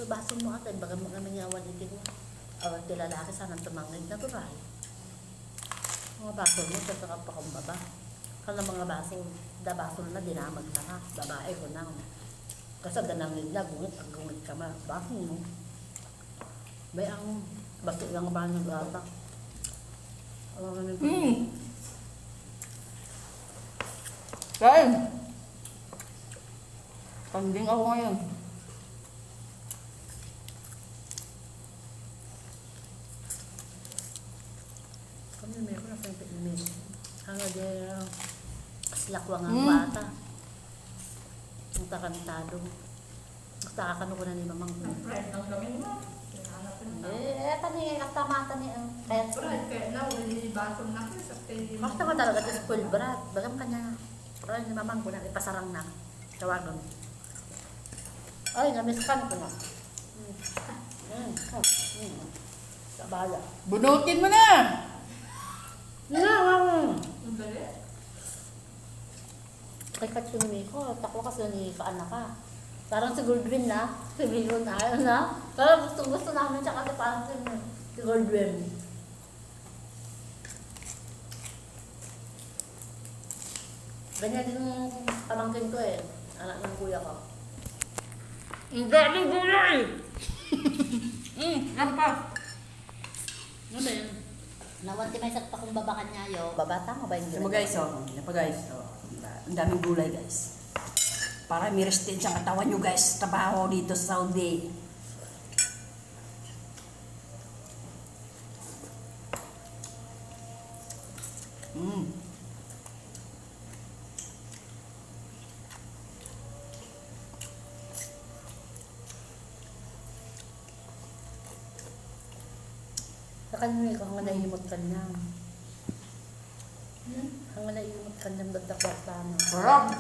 Baso mo ate, baga mga nangyawal itin mo. Awag di lalaki sana tumangig na turay. Mga baso mo, sa sarap pa kong baba. Kala mga baso, da baso na dinamag na ka. Babae ko na. Kasi danangig na, gungit, ang gungit ka ma. Baso mo. May ang baso lang ba ng gata. Kain! Kambing ako ngayon. Kami meron na sa imig. Hanga di aslakwang ang bata. Ang takantado. Magtakakan ko na ni mamang. Friend ng kami mo. Tani, katamata ni ang kaya. Kaya na, uli baso na ko sa pwede. Basta ko talaga ito spoiled brat. Bagam kanya. Pero ni mamang ko na ipasarang na. Tawagon. Ay, namiskan ko na. Sa bala. Bunutin mo na! Ang dali. Kay katsumi ko, takwa kasi ni kaanak ka. Parang si Goldwyn na. Si Bilon na. Na? Pero gusto namin siya kasi parang si Goldwyn. Ganyan din yung pamangkin ko eh. Anak ng kuya ko. Ang daming gulay! Yan pa. Ano ba yun? Nawanti may sakta kong babakan niya yo. Babata mo ba yung Yan pa guys, yan pa guys. Ang daming gulay guys. Para may resistensya ang katawan nyo guys. Trabaho dito sa Saudi. Sa kanya ko hanga naihimot kanya. Hanga naihimot kanya dagdag na. Sarap!